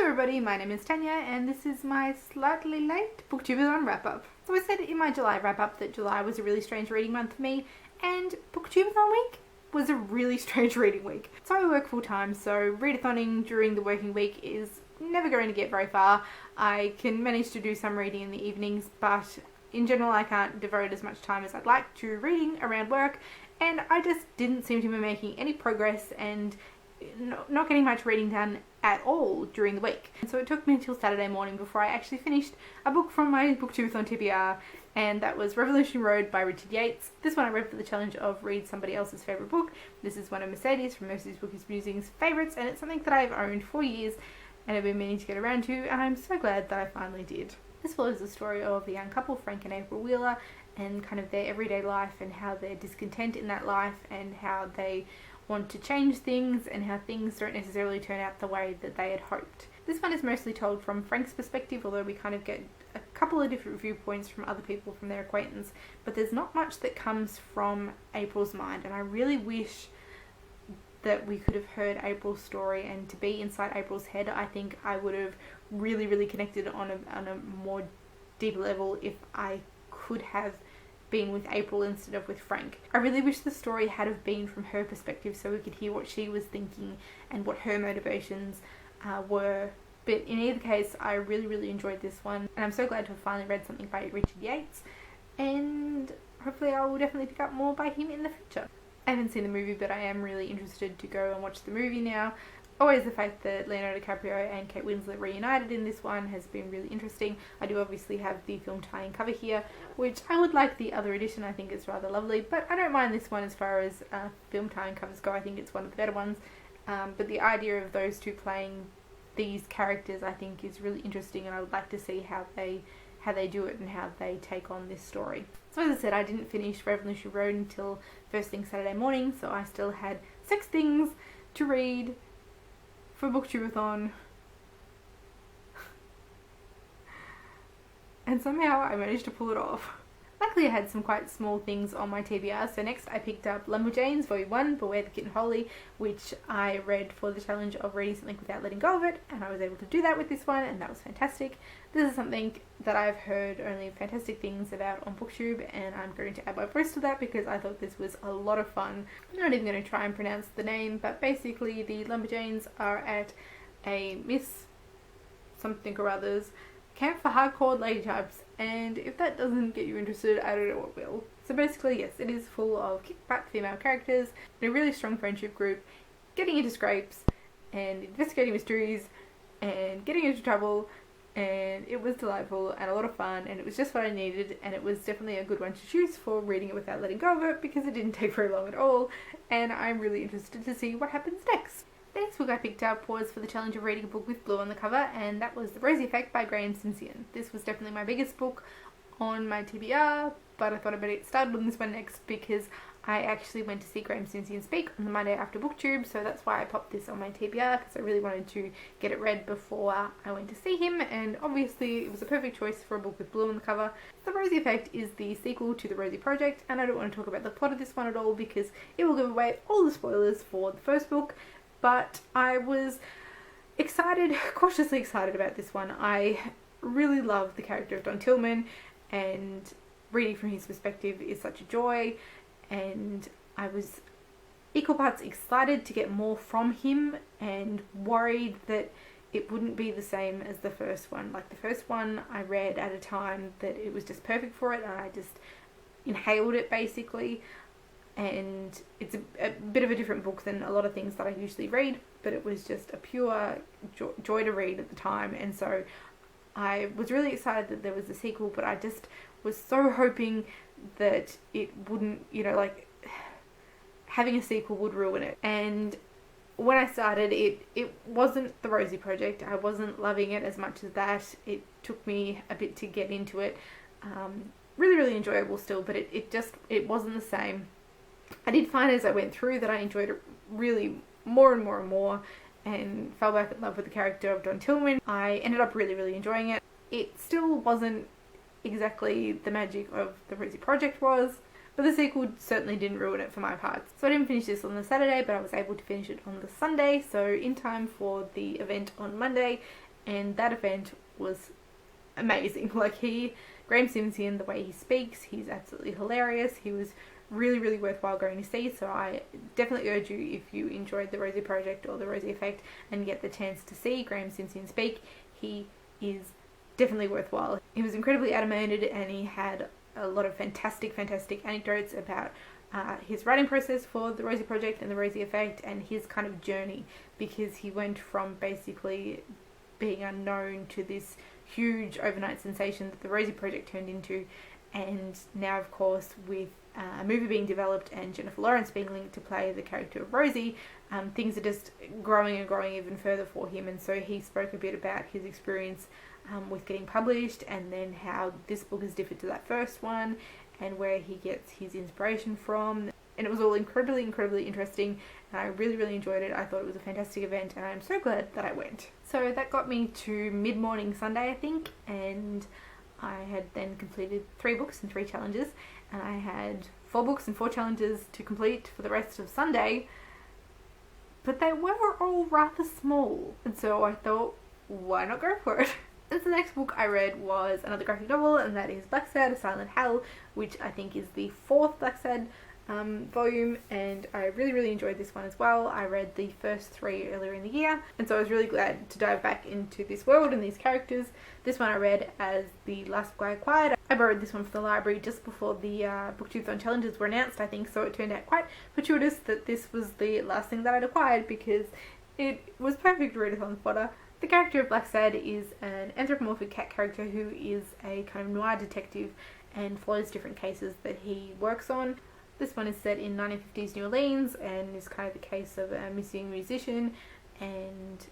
Hello everybody, my name is Tanya and this is my slightly late BookTubeAthon wrap-up. So I said in my July wrap-up that July was a really strange reading month for me, and BookTubeAthon week was a really strange reading week. So I work full-time, so readathonning during the working week is never going to get very far. I can manage to do some reading in the evenings, but in general I can't devote as much time as I'd like to reading around work, and I just didn't seem to be making any progress and not getting much reading done at all during the week. And so it took me until Saturday morning before I actually finished a book from my BookTubeAthon TBR, and that was Revolution Road by Richard Yates. This one I read for the challenge of read somebody else's favourite book. This is one of Mercedes from Mercedes Bookies Musings favourites, and it's something that I've owned for years and I've been meaning to get around to, and I'm so glad that I finally did. This follows the story of the young couple, Frank and April Wheeler, and kind of their everyday life and how they're discontent in that life and how they want to change things and how things don't necessarily turn out the way that they had hoped. This one is mostly told from Frank's perspective, although we kind of get a couple of different viewpoints from other people from their acquaintance, but there's not much that comes from April's mind, and I really wish that we could have heard April's story, and to be inside April's head, I think I would have really connected on a more deep level if I could have been with April instead of with Frank. I really wish the story had have been from her perspective so we could hear what she was thinking and what her motivations were. But in either case, I really enjoyed this one, and I'm so glad to have finally read something by Richard Yates, and hopefully I will definitely pick up more by him in the future. I haven't seen the movie, but I am really interested to go and watch the movie now. Always the fact that Leonardo DiCaprio and Kate Winslet reunited in this one has been really interesting. I do obviously have the film tie-in cover here, which I would like the other edition. I think it's rather lovely, but I don't mind this one as far as film tie-in covers go. I think it's one of the better ones. But the idea of those two playing these characters I think is really interesting, and I would like to see how they do it and how they take on this story. So as I said, I didn't finish Revolution Road until first thing Saturday morning, so I still had 6 things to read for BookTubeAthon, and somehow I managed to pull it off. Luckily I had some quite small things on my TBR, so next I picked up Lumberjanes Volume 1, Beware the Kitten Holly, which I read for the challenge of reading something without letting go of it, and I was able to do that with this one, and that was fantastic. This is something that I've heard only fantastic things about on BookTube, and I'm going to add my voice to that because I thought this was a lot of fun. I'm not even going to try and pronounce the name, but basically the Lumberjanes are at a Miss something or others camp for hardcore lady types, and if that doesn't get you interested, I don't know what will. So basically, yes, it is full of kick-butt female characters and a really strong friendship group getting into scrapes and investigating mysteries and getting into trouble, and it was delightful and a lot of fun, and it was just what I needed, and it was definitely a good one to choose for reading it without letting go of it because it didn't take very long at all, and I'm really interested to see what happens next. The next book I picked up was for the challenge of reading a book with blue on the cover, and that was The Rosie Effect by Graham Simpson. This was definitely my biggest book on my TBR, but I thought I'd better get started on this one next because I actually went to see Graham Simpson speak on the Monday after BookTube, so that's why I popped this on my TBR, because I really wanted to get it read before I went to see him, and obviously it was a perfect choice for a book with blue on the cover. The Rosie Effect is the sequel to The Rosie Project, and I don't want to talk about the plot of this one at all because it will give away all the spoilers for the first book. But I was excited, cautiously excited about this one. I really love the character of Don Tillman, and reading from his perspective is such a joy, and I was equal parts excited to get more from him and worried that it wouldn't be the same as the first one. Like the first one I read at a time that it was just perfect for it, and I just inhaled it basically. And it's a bit of a different book than a lot of things that I usually read, but it was just a pure joy to read at the time, and so I was really excited that there was a sequel, but I just was so hoping that it wouldn't, like having a sequel would ruin it. And when I started it wasn't The Rosie Project. I wasn't loving it as much as that. It took me a bit to get into it. Really enjoyable still, but it wasn't the same. I did find as I went through that I enjoyed it really more and more and fell back in love with the character of Don Tillman. I ended up really enjoying it. It still wasn't exactly the magic of The Rosie Project was, but the sequel certainly didn't ruin it for my part. So I didn't finish this on the Saturday, but I was able to finish it on the Sunday, so in time for the event on Monday, and that event was amazing. Like, Graham Simpson, the way he speaks, he's absolutely hilarious. He was really, really worthwhile going to see, so I definitely urge you, if you enjoyed the Rosie Project or the Rosie Effect and get the chance to see Graham Simpson speak, he is definitely worthwhile. He was incredibly animated, and he had a lot of fantastic anecdotes about his writing process for the Rosie Project and the Rosie Effect, and his kind of journey, because he went from basically being unknown to this huge overnight sensation that the Rosie Project turned into, and now, of course, with a movie being developed and Jennifer Lawrence being linked to play the character of Rosie, things are just growing and growing even further for him. And so he spoke a bit about his experience with getting published, and then how this book is different to that first one, and where he gets his inspiration from. And it was all incredibly interesting, and I really enjoyed it. I thought it was a fantastic event, and I'm so glad that I went. So that got me to mid-morning Sunday, I think, and I had then completed 3 books and 3 challenges, and I had 4 books and 4 challenges to complete for the rest of Sunday, but they were all rather small, and so I thought, why not go for it? And so the next book I read was another graphic novel, and that is Black Sad, A Silent Hell, which I think is the 4th Black Sad volume, and I really enjoyed this one as well. I read the first 3 earlier in the year, and so I was really glad to dive back into this world and these characters. This one I read as the last book I acquired. I borrowed this one from the library just before the BookTubeAthon challenges were announced, I think, so it turned out quite fortuitous that this was the last thing that I'd acquired, because it was perfect readathon fodder. The character of Black Sad is an anthropomorphic cat character who is a kind of noir detective and follows different cases that he works on. This one is set in 1950s New Orleans and is kind of the case of a missing musician, and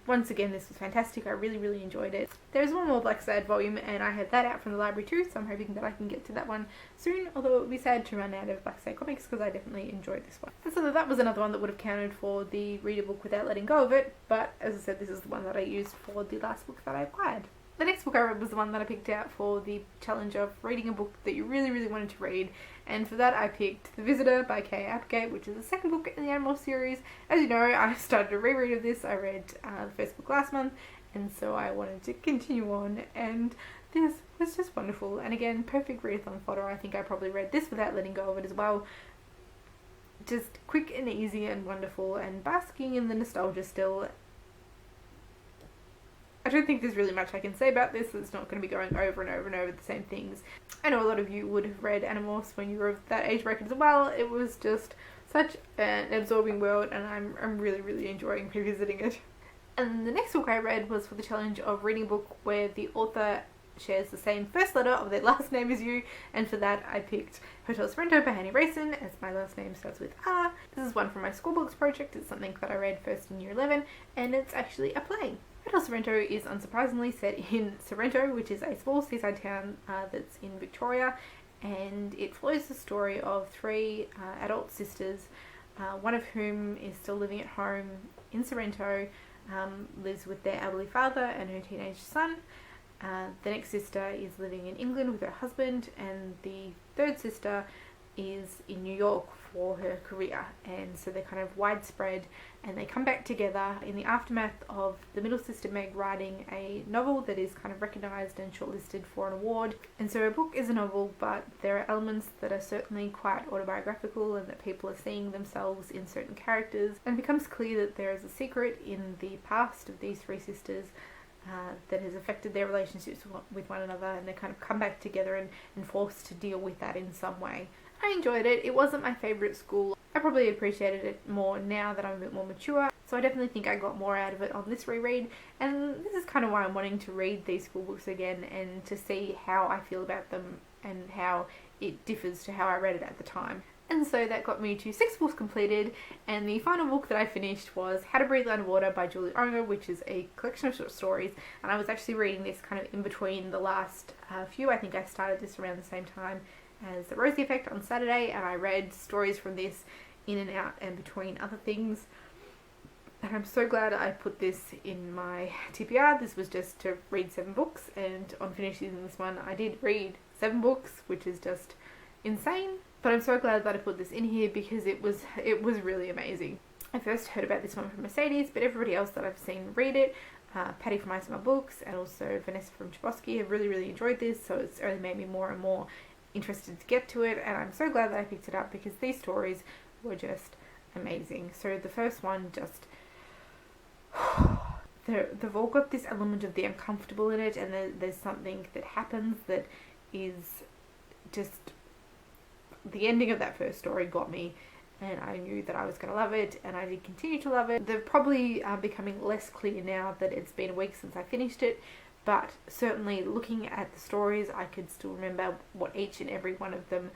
once again this was fantastic. I really enjoyed it. There's one more Black Sad volume, and I had that out from the library too, so I'm hoping that I can get to that one soon, although it would be sad to run out of Black Sad comics, because I definitely enjoyed this one. And so that was another one that would have counted for the read a book without letting go of it, but as I said, this is the one that I used for the last book that I acquired. The next book I read was the one that I picked out for the challenge of reading a book that you really wanted to read, and for that I picked The Visitor by Kay Applegate, which is the 2nd book in the Animal series. As you know, I started a reread of this. I read the first book last month, and so I wanted to continue on, and this was just wonderful. And again, perfect readathon fodder. I think I probably read this without letting go of it as well. Just quick and easy and wonderful, and basking in the nostalgia still. I don't think there's really much I can say about this. It's not going to be going over and over the same things. I know a lot of you would have read Animorphs when you were of that age bracket as well. It was just such an absorbing world, and I'm really enjoying revisiting it. And the next book I read was for the challenge of reading a book where the author shares the same first letter of their last name as you, and for that I picked Hotel Sorrento by Hanny Rayson, as my last name starts with R. This is one from my school books project. It's something that I read first in year 11, and it's actually a play. Hotel Sorrento is unsurprisingly set in Sorrento, which is a small seaside town that's in Victoria, and it follows the story of 3 adult sisters, one of whom is still living at home in Sorrento, lives with their elderly father and her teenage son. The next sister is living in England with her husband, and the 3rd sister is in New York for her career, and so they're kind of widespread, and they come back together in the aftermath of the middle sister Meg writing a novel that is kind of recognised and shortlisted for an award. And so her book is a novel, but there are elements that are certainly quite autobiographical, and that people are seeing themselves in certain characters, and it becomes clear that there is a secret in the past of these 3 sisters that has affected their relationships with one another, and they kind of come back together and forced to deal with that in some way. I enjoyed it. It wasn't my favourite school. I probably appreciated it more now that I'm a bit more mature, so I definitely think I got more out of it on this reread, and this is kind of why I'm wanting to read these school books again, and to see how I feel about them and how it differs to how I read it at the time. And so that got me to 6 books completed, and the final book that I finished was How to Breathe Underwater by Julie Onger, which is a collection of short stories, and I was actually reading this kind of in between the last few. I think I started this around the same time as The Rosie Effect on Saturday, and I read stories from this in and out and between other things. And I'm so glad I put this in my TBR. This was just to read 7 books, and on finishing this one I did read 7 books, which is just insane. But I'm so glad that I put this in here, because it was really amazing. I first heard about this one from Mercedes, but everybody else that I've seen read it Patty from ISMR Books and also Vanessa from Chbosky have really enjoyed this, so it's only made me more and more interested to get to it, and I'm so glad that I picked it up because these stories were just amazing. So the first one just they've all got this element of the uncomfortable in it, and there's something that happens that is just, the ending of that first story got me, and I knew that I was going to love it, and I did continue to love it. They're probably becoming less clear now that it's been a week since I finished it, but certainly looking at the stories, I could still remember what each and every one of them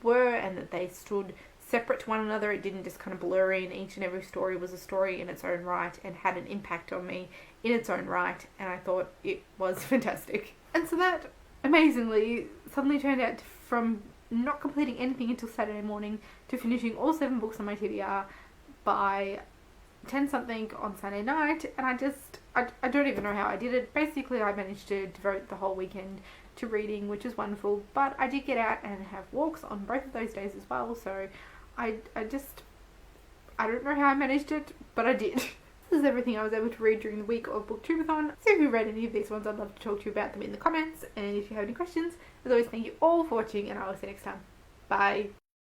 were, and that they stood separate to one another. It didn't just kind of blur in. Each and every story was a story in its own right and had an impact on me in its own right, and I thought it was fantastic. And so that, amazingly, suddenly turned out from not completing anything until Saturday morning to finishing all 7 books on my TBR by 10 something on Sunday night, and I don't even know how I did it. Basically, I managed to devote the whole weekend to reading, which is wonderful, but I did get out and have walks on both of those days as well, so I don't know how I managed it, but I did. This is everything I was able to read during the week of BookTubeAthon. So if you read any of these ones, I'd love to talk to you about them in the comments, and if you have any questions, as always, thank you all for watching, and I will see you next time. Bye!